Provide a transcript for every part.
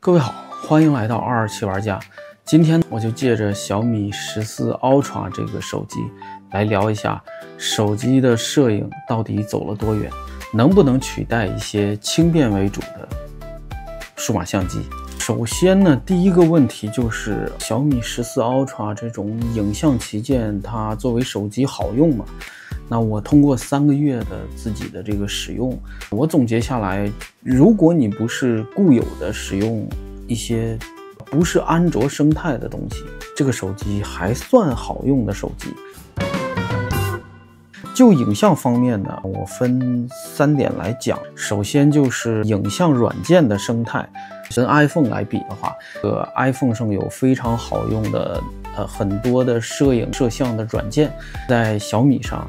各位好，欢迎来到227玩家。今天我就借着小米14 Ultra 这个手机来聊一下手机的摄影到底走了多远，能不能取代一些轻便为主的数码相机。首先呢，第一个问题就是小米14 Ultra 这种影像旗舰，它作为手机好用吗？那我通过3个月的自己的这个使用，我总结下来，如果你不是固有的使用一些不是安卓生态的东西，这个手机还算好用的手机。就影像方面呢，我分3点来讲。首先就是影像软件的生态，跟 iPhone 来比的话，iPhone 上有非常好用的很多的摄影摄像的软件，在小米上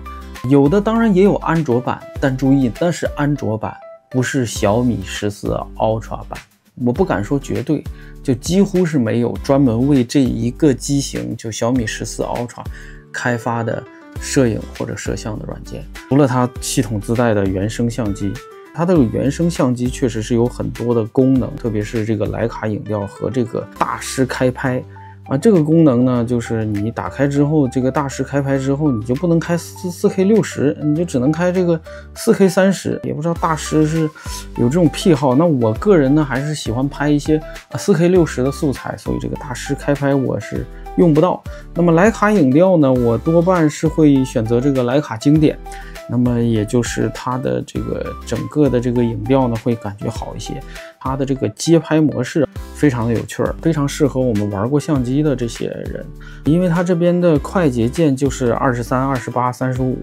有的当然也有安卓版，但注意那是安卓版，不是小米14 Ultra 版。我不敢说绝对，就几乎是没有专门为这一个机型，就小米14 Ultra 开发的摄影或者摄像的软件。除了它系统自带的原生相机，它的原生相机确实是有很多的功能，特别是这个徕卡影调和这个大师开拍这个功能呢，就是你打开之后，这个大师开拍之后，你就不能开4K 60，你就只能开这个4K 30。也不知道大师是有这种癖好，那我个人呢还是喜欢拍一些4K 60的素材，所以这个大师开拍我是用不到。那么徕卡影调呢，我多半是会选择这个徕卡经典，那么也就是它的这个整个的这个影调呢会感觉好一些。它的这个街拍模式非常的有趣儿，非常适合我们玩过相机的这些人，因为它这边的快捷键就是23、28、35、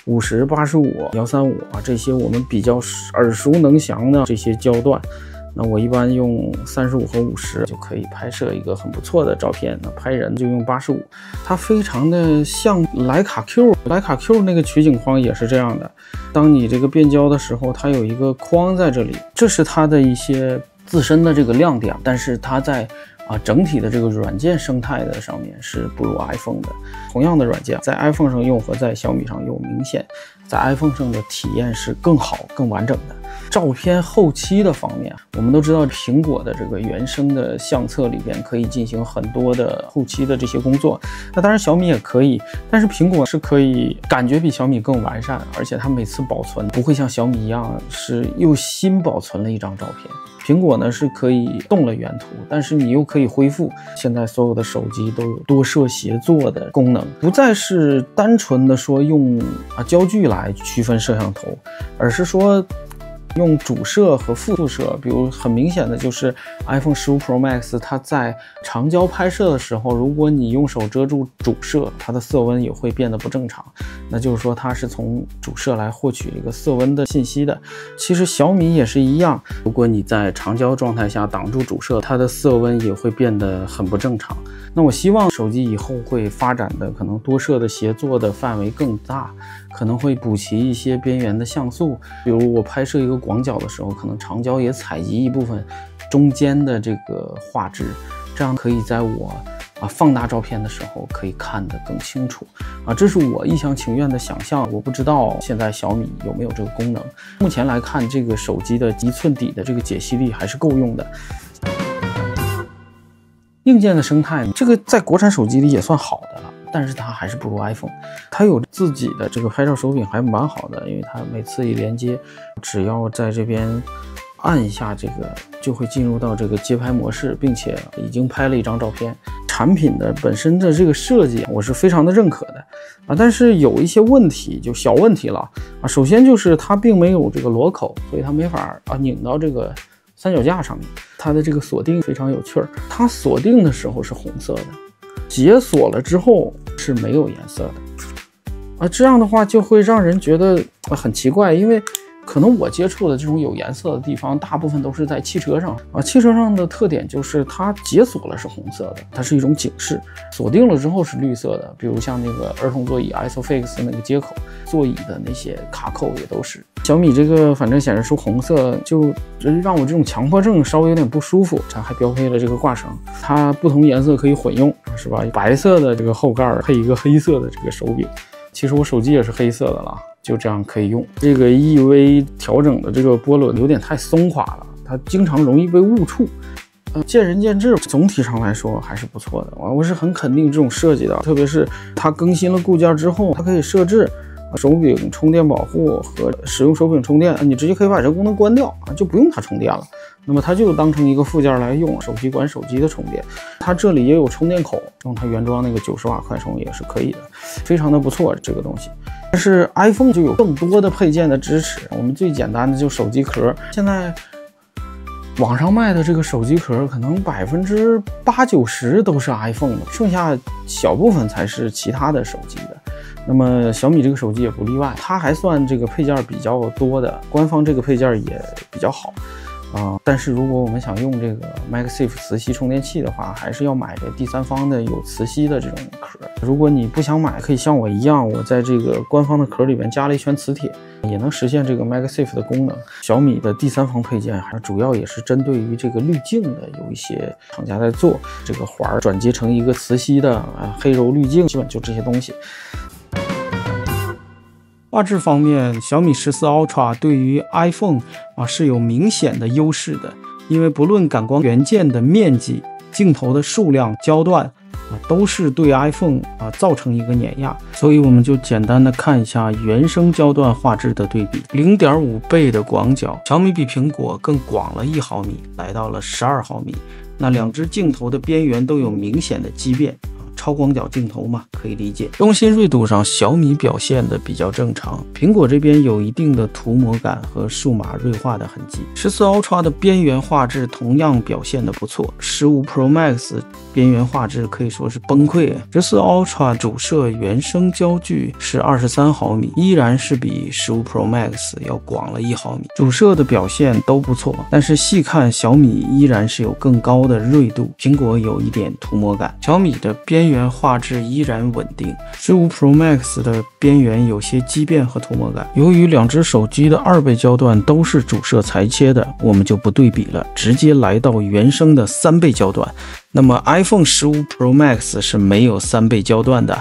50、85、135这些我们比较耳熟能详的这些焦段。那我一般用35和50就可以拍摄一个很不错的照片，那拍人就用85。它非常的像徕卡 Q， 徕卡 Q 那个取景框也是这样的，当你这个变焦的时候，它有一个框在这里，这是它的一些自身的这个亮点，但是它在整体的这个软件生态的上面是不如 iPhone 的。同样的软件在 iPhone 上用和在小米上用，明显在 iPhone 上的体验是更好更完整的。照片后期的方面，我们都知道苹果的这个原生的相册里边可以进行很多的后期的这些工作，那当然小米也可以，但是苹果是可以感觉比小米更完善，而且它每次保存不会像小米一样是又新保存了一张照片。苹果呢是可以动了原图，但是你又可以恢复。现在所有的手机都有多摄协作的功能，不再是单纯的说用焦距来区分摄像头，而是说用主摄和副摄。比如很明显的就是 iPhone 15 Pro Max， 它在长焦拍摄的时候，如果你用手遮住主摄，它的色温也会变得不正常，那就是说它是从主摄来获取一个色温的信息的。其实小米也是一样，如果你在长焦状态下挡住主摄，它的色温也会变得很不正常。那我希望手机以后会发展的可能多摄的协作的范围更大，可能会补齐一些边缘的像素，比如我拍摄一个广角的时候，可能长焦也采集一部分中间的这个画质，这样可以在我放大照片的时候可以看得更清楚这是我一厢情愿的想象，我不知道现在小米有没有这个功能。目前来看，这个手机的1寸底的这个解析力还是够用的。硬件的生态，这个在国产手机里也算好的了，但是它还是不如 iPhone。 它有自己的这个拍照手柄还蛮好的，因为它每次一连接，只要在这边按一下这个就会进入到这个街拍模式，并且已经拍了一张照片。产品的本身的这个设计我是非常的认可的但是有一些问题，就小问题了首先就是它并没有这个螺口，所以它没法拧到这个三脚架上面。它的这个锁定非常有趣儿，它锁定的时候是红色的，解锁了之后是没有颜色的这样的话就会让人觉得很奇怪，因为可能我接触的这种有颜色的地方大部分都是在汽车上汽车上的特点就是它解锁了是红色的，它是一种警示，锁定了之后是绿色的。比如像那个儿童座椅 ISOFIX 那个接口，座椅的那些卡扣也都是。小米这个反正显示出红色，就让我这种强迫症稍微有点不舒服。它还标配了这个挂绳，它不同颜色可以混用，是吧？白色的这个后盖配一个黑色的这个手柄，其实我手机也是黑色的了，就这样可以用。这个 EV 调整的这个波轮有点太松垮了，它经常容易被误触。见仁见智，总体上来说还是不错的。我是很肯定这种设计的，特别是它更新了固件之后，它可以设置手柄充电保护和使用手柄充电，你直接可以把这个功能关掉就不用它充电了。那么它就当成一个附件来用，手机管手机的充电。它这里也有充电口，用它原装那个90瓦快充也是可以的，非常的不错这个东西。但是 iPhone 就有更多的配件的支持，我们最简单的就手机壳，现在网上卖的这个手机壳可能80%-90%都是 iPhone 的，剩下小部分才是其他的手机的。那么小米这个手机也不例外，它还算这个配件比较多的，官方这个配件也比较好但是如果我们想用这个 MagSafe 磁吸充电器的话，还是要买这第三方的有磁吸的这种壳。如果你不想买，可以像我一样，我在这个官方的壳里面加了一圈磁铁，也能实现这个 MagSafe 的功能。小米的第三方配件还主要也是针对于这个滤镜的，有一些厂家在做这个环转接成一个磁吸的黑柔滤镜，基本就这些东西。画质方面，小米14 Ultra 对于 iPhone 是有明显的优势的，因为不论感光元件的面积、镜头的数量、焦段都是对 iPhone 造成一个碾压，所以我们就简单的看一下原生焦段画质的对比。0.5倍的广角，小米比苹果更广了1毫米，来到了12毫米。那两只镜头的边缘都有明显的畸变。超广角镜头嘛，可以理解。中心锐度上，小米表现的比较正常，苹果这边有一定的涂抹感和数码锐化的痕迹。14 Ultra 的边缘画质同样表现的不错，15 Pro Max 边缘画质可以说是崩溃。14 Ultra 主摄原生焦距是23毫米，依然是比15 Pro Max 要广了1毫米。主摄的表现都不错，但是细看小米依然是有更高的锐度，苹果有一点涂抹感。小米的边缘画质依然稳定，15 Pro Max 的边缘有些畸变和涂抹感。由于两只手机的2倍焦段都是主摄裁切的，我们就不对比了，直接来到原生的3倍焦段。那么 iPhone 15 Pro Max 是没有3倍焦段的，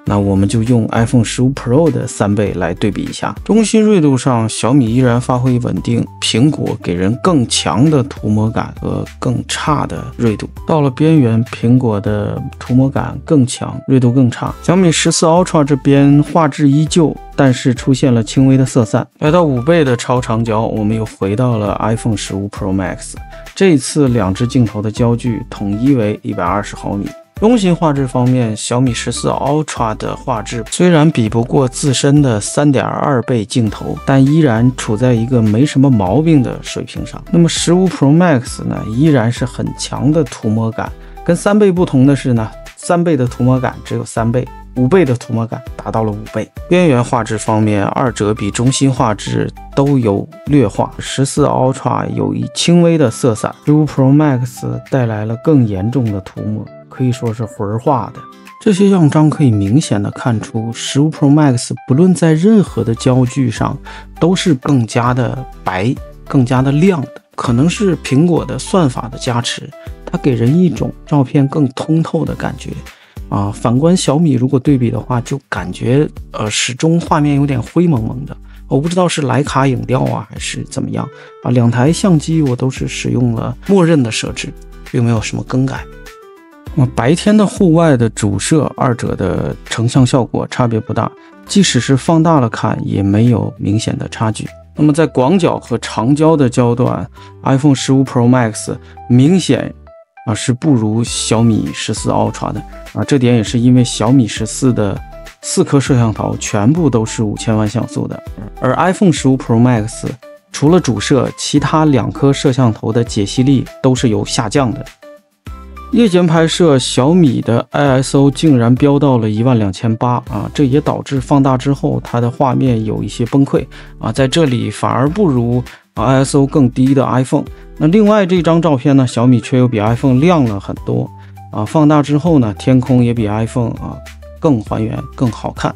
那我们就用 iPhone 15 Pro 的3倍来对比一下。中心锐度上，小米依然发挥稳定，苹果给人更强的涂抹感和更差的锐度。到了边缘，苹果的涂抹感更强，锐度更差。小米14 Ultra 这边画质依旧，但是出现了轻微的色散。来到5倍的超长焦，我们又回到了 iPhone 15 Pro Max， 这一次两只镜头的焦距统一为120毫米。中心画质方面，小米14 Ultra 的画质虽然比不过自身的 3.2 倍镜头，但依然处在一个没什么毛病的水平上。那么15 Pro Max 呢，依然是很强的涂抹感。跟3倍不同的是呢，3倍的涂抹感只有3倍，5倍的涂抹感达到了5倍。边缘画质方面，二者比中心画质都有劣化。14 Ultra 有一轻微的色散，15 Pro Max 带来了更严重的涂抹，可以说是魂化的。这些样张可以明显的看出，15 Pro Max 不论在任何的焦距上都是更加的白，更加的亮的。可能是苹果的算法的加持，它给人一种照片更通透的感觉反观小米，如果对比的话，就感觉始终画面有点灰蒙蒙的。我不知道是徕卡影调还是怎么样两台相机我都是使用了默认的设置，并没有什么更改。白天的户外的主摄，二者的成像效果差别不大，即使是放大了看也没有明显的差距。那么在广角和长焦的焦段， iPhone 15 Pro Max 明显是不如小米14 Ultra 的这点也是因为小米14的4颗摄像头全部都是5000万像素的，而 iPhone 15 Pro Max 除了主摄，其他2颗摄像头的解析力都是有下降的。夜间拍摄，小米的 ISO 竟然飙到了12800这也导致放大之后它的画面有一些崩溃在这里反而不如ISO 更低的 iPhone。那另外这张照片呢，小米却又比 iPhone 亮了很多放大之后呢，天空也比 iPhone 更还原更好看。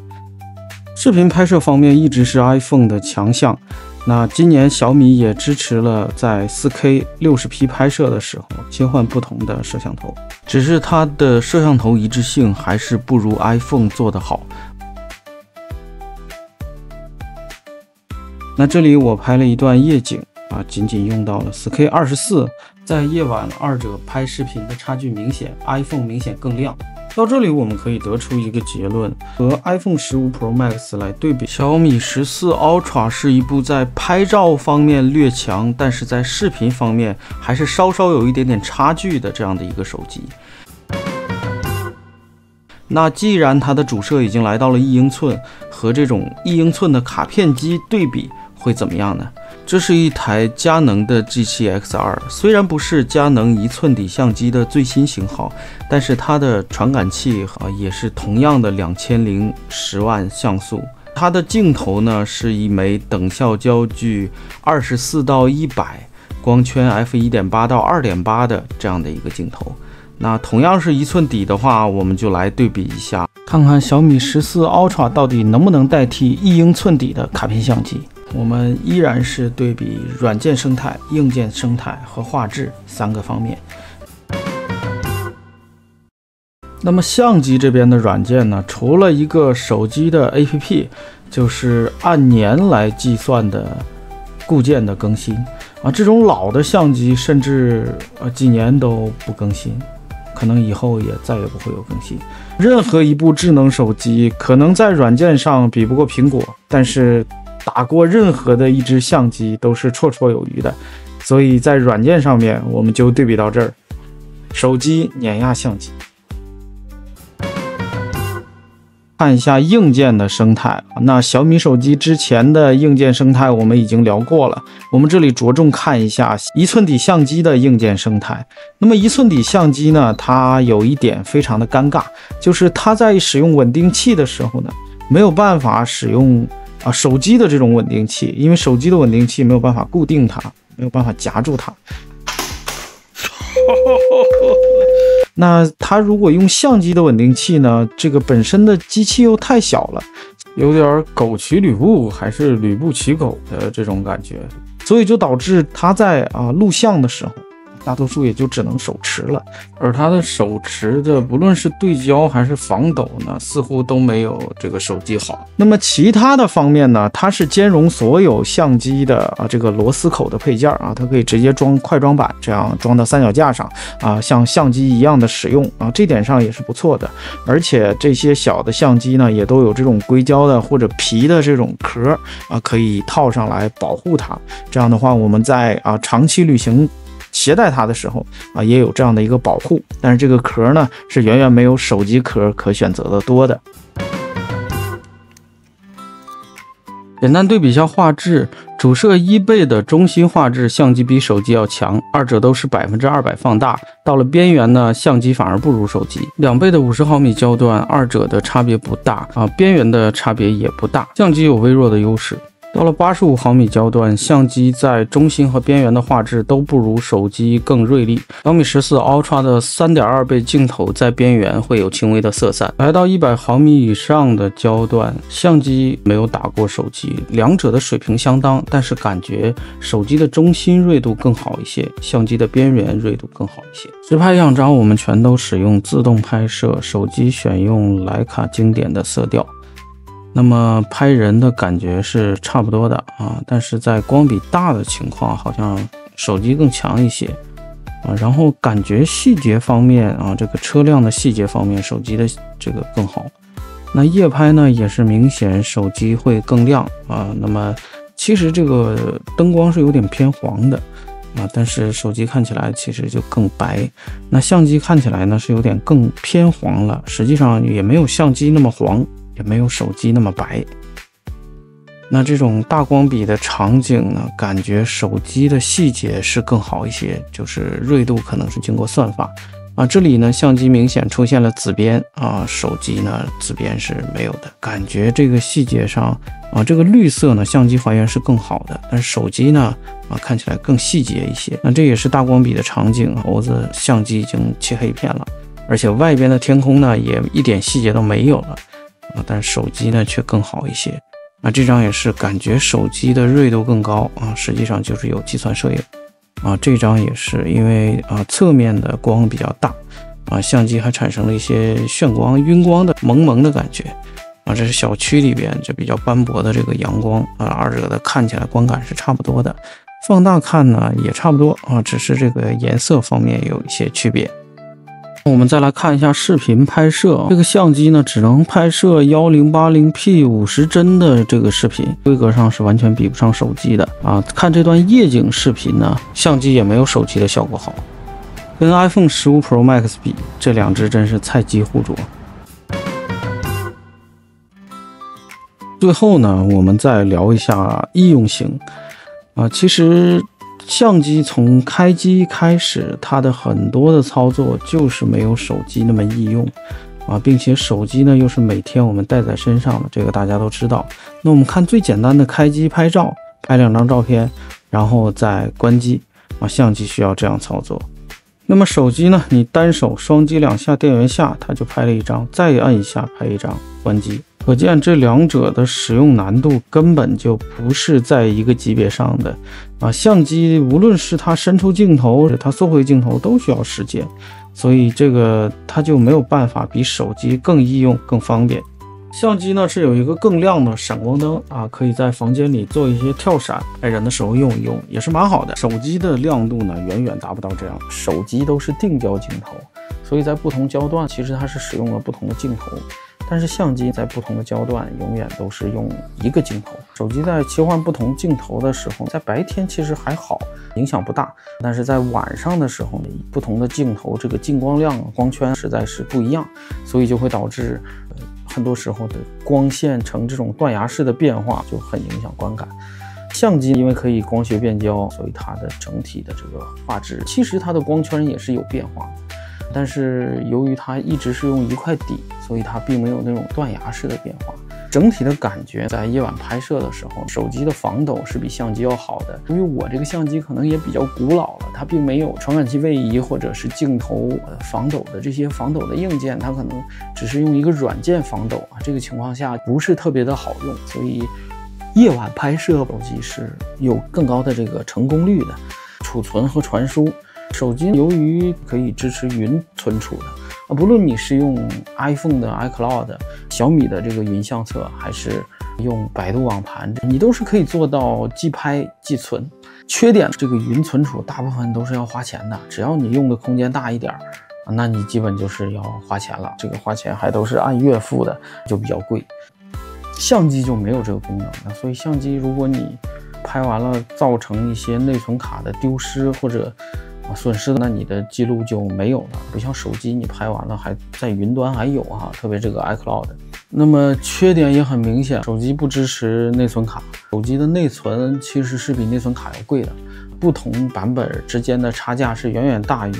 视频拍摄方面一直是 iPhone 的强项，那今年小米也支持了在 4K 60P 拍摄的时候切换不同的摄像头，只是它的摄像头一致性还是不如 iPhone 做得好。那这里我拍了一段夜景仅仅用到了 4K 24在夜晚，二者拍视频的差距明显 ，iPhone 明显更亮。到这里，我们可以得出一个结论：和 iPhone 15 Pro Max 来对比，小米14 Ultra 是一部在拍照方面略强，但是在视频方面还是稍稍有一点点差距的这样的一个手机。那既然它的主摄已经来到了1英寸，和这种1英寸的卡片机对比，会怎么样呢？这是一台佳能的 G7 X2， 虽然不是佳能1寸底相机的最新型号，但是它的传感器也是同样的2010万像素。它的镜头呢是一枚等效焦距24到100，光圈 f1.8 到2.8的这样的一个镜头。那同样是1寸底的话，我们就来对比一下，看看小米14 Ultra 到底能不能代替1英寸底的卡片相机。我们依然是对比软件生态、硬件生态和画质3个方面。那么相机这边的软件呢，除了一个手机的 APP， 就是按年来计算的固件的更新这种老的相机甚至几年都不更新，可能以后也再也不会有更新。任何一部智能手机可能在软件上比不过苹果，但是打过任何的一只相机都是绰绰有余的，所以在软件上面我们就对比到这儿，手机碾压相机。看一下硬件的生态，那小米手机之前的硬件生态我们已经聊过了，我们这里着重看一下1寸底相机的硬件生态。那么1寸底相机呢，它有一点非常的尴尬，就是它在使用稳定器的时候呢，没有办法使用手机的这种稳定器，因为手机的稳定器没有办法固定它，没有办法夹住它。那它如果用相机的稳定器呢，这个本身的机器又太小了，有点狗骑吕布还是吕布骑狗的这种感觉，所以就导致它在录像的时候，大多数也就只能手持了，而它的手持的不论是对焦还是防抖呢，似乎都没有这个手机好。那么其他的方面呢，它是兼容所有相机的这个螺丝口的配件它可以直接装快装板，这样装到三脚架上像相机一样的使用这点上也是不错的。而且这些小的相机呢，也都有这种硅胶的或者皮的这种壳可以套上来保护它。这样的话，我们在长期旅行携带它的时候也有这样的一个保护，但是这个壳呢是远远没有手机壳可选择的多的。简单对比一下画质，主摄1倍的中心画质，相机比手机要强，二者都是200%放大。到了边缘呢，相机反而不如手机。2倍的50毫米焦段，二者的差别不大边缘的差别也不大，相机有微弱的优势。到了85毫米焦段，相机在中心和边缘的画质都不如手机更锐利。小米14 Ultra 的 3.2 倍镜头在边缘会有轻微的色散。来到100毫米以上的焦段，相机没有打过手机，两者的水平相当，但是感觉手机的中心锐度更好一些，相机的边缘锐度更好一些。实拍样张我们全都使用自动拍摄，手机选用徕卡经典的色调。那么拍人的感觉是差不多的但是在光比大的情况，好像手机更强一些然后感觉细节方面这个车辆的细节方面，手机的这个更好。那夜拍呢，也是明显手机会更亮那么其实这个灯光是有点偏黄的但是手机看起来其实就更白。那相机看起来呢是有点更偏黄了，实际上也没有相机那么黄，也没有手机那么白。那这种大光比的场景呢，感觉手机的细节是更好一些，就是锐度可能是经过算法这里呢相机明显出现了紫边手机呢紫边是没有的，感觉这个细节上这个绿色呢相机还原是更好的，但是手机呢看起来更细节一些。那这也是大光比的场景，猴子相机已经漆黑一片了，而且外边的天空呢也一点细节都没有了但是手机呢却更好一些这张也是感觉手机的锐度更高实际上就是有计算摄影这张也是因为侧面的光比较大相机还产生了一些眩光、晕光的蒙蒙的感觉这是小区里边这比较斑驳的这个阳光二者的看起来观感是差不多的放大看呢也差不多啊，只是这个颜色方面有一些区别。我们再来看一下视频拍摄，这个相机呢只能拍摄 1080p 50帧的这个视频，规格上是完全比不上手机的啊。看这段夜景视频呢，相机也没有手机的效果好，跟 iPhone 15 Pro Max 比，这两只真是菜鸡互啄。最后呢，我们再聊一下易用性啊，其实相机从开机开始，它的很多的操作就是没有手机那么易用啊，并且手机呢又是每天我们带在身上的，这个大家都知道。那我们看最简单的开机拍照，拍2张照片，然后再关机啊，相机需要这样操作。那么手机呢，你单手双击2下电源下，它就拍了1张，再按一下拍1张，关机。可见这两者的使用难度根本就不是在一个级别上的啊！相机无论是它伸出镜头，它缩回镜头都需要时间，所以这个它就没有办法比手机更易用、更方便。相机呢是有一个更亮的闪光灯啊，可以在房间里做一些跳闪，拍人的时候用一用，也是蛮好的。手机的亮度呢远远达不到这样，手机都是定焦镜头，所以在不同焦段其实它是使用了不同的镜头。但是相机在不同的焦段永远都是用一个镜头，手机在切换不同镜头的时候，在白天其实还好，影响不大，但是在晚上的时候，不同的镜头这个进光量、光圈实在是不一样，所以就会导致很多时候的光线呈这种断崖式的变化，就很影响观感。相机因为可以光学变焦，所以它的整体的这个画质，其实它的光圈也是有变化的。但是由于它一直是用一块底，所以它并没有那种断崖式的变化。整体的感觉在夜晚拍摄的时候，手机的防抖是比相机要好的。因为我这个相机可能也比较古老了，它并没有传感器位移或者是镜头防抖的这些防抖的硬件，它可能只是用一个软件防抖啊。这个情况下不是特别的好用，所以夜晚拍摄手机是有更高的这个成功率的，储存和传输。手机由于可以支持云存储的啊，不论你是用 iPhone 的 iCloud、小米的这个云相册，还是用百度网盘，你都是可以做到即拍即存。缺点这个云存储大部分都是要花钱的，只要你用的空间大一点那你基本就是要花钱了。这个花钱还都是按月付的，就比较贵。相机就没有这个功能了，所以相机如果你拍完了造成一些内存卡的丢失或者损失，那你的记录就没有了。不像手机，你拍完了还在云端还有特别这个 iCloud。那么缺点也很明显，手机不支持内存卡，手机的内存其实是比内存卡要贵的，不同版本之间的差价是远远大于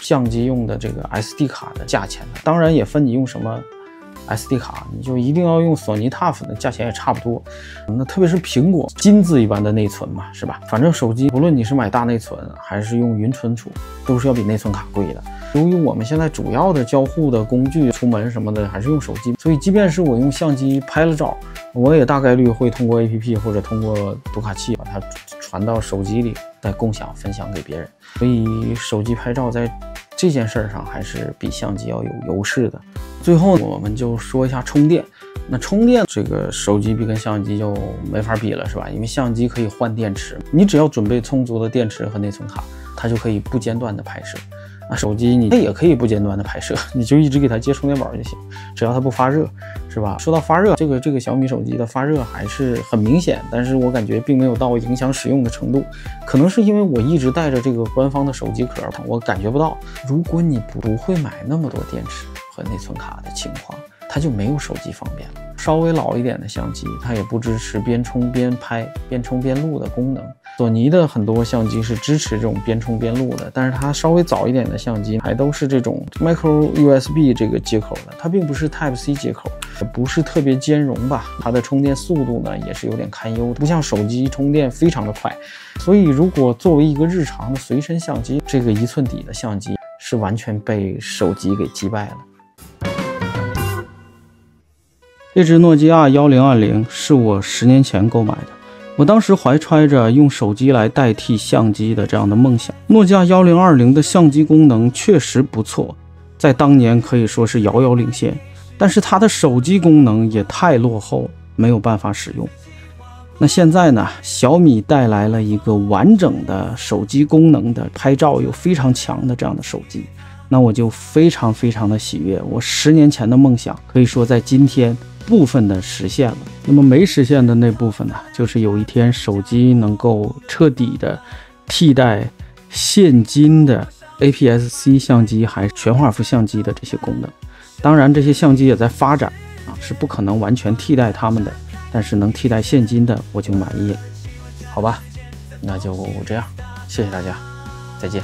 相机用的这个 SD 卡的价钱的。当然也分你用什么SD 卡，你就一定要用索尼 TUF 的，价钱也差不多。那特别是苹果金子一般的内存嘛，是吧？反正手机不论你是买大内存还是用云存储，都是要比内存卡贵的。由于我们现在主要的交互的工具，出门什么的还是用手机，所以即便是我用相机拍了照，我也大概率会通过 APP 或者通过读卡器把它传到手机里，再共享分享给别人。所以手机拍照在这件事上还是比相机要有优势的。最后我们就说一下充电。那充电这个手机比跟相机就没法比了，是吧？因为相机可以换电池，你只要准备充足的电池和内存卡，它就可以不间断的拍摄。那手机你也可以不间断的拍摄，你就一直给它接充电宝就行，只要它不发热，是吧？说到发热，这个小米手机的发热还是很明显，但是我感觉并没有到影响使用的程度，可能是因为我一直带着这个官方的手机壳，我感觉不到。如果你不会买那么多电池和内存卡的情况，它就没有手机方便了。稍微老一点的相机，它也不支持边充边拍、边充边录的功能。索尼的很多相机是支持这种边充边录的，但是它稍微早一点的相机还都是这种 Micro USB 这个接口的，它并不是 Type C 接口，也不是特别兼容吧。它的充电速度呢也是有点堪忧的，不像手机充电非常的快。所以如果作为一个日常的随身相机，这个1寸底的相机是完全被手机给击败了。这只诺基亚1020是我10年前购买的，我当时怀揣着用手机来代替相机的这样的梦想。诺基亚1020的相机功能确实不错，在当年可以说是遥遥领先，但是它的手机功能也太落后，没有办法使用。那现在呢，小米带来了一个完整的手机功能的拍照又非常强的这样的手机，那我就非常的喜悦。我10年前的梦想可以说在今天部分的实现了。那么没实现的那部分呢，就是有一天手机能够彻底的替代现今的 APS-C 相机还是全画幅相机的这些功能。当然这些相机也在发展是不可能完全替代它们的，但是能替代现今的我就满意了。好吧，那就这样，谢谢大家，再见。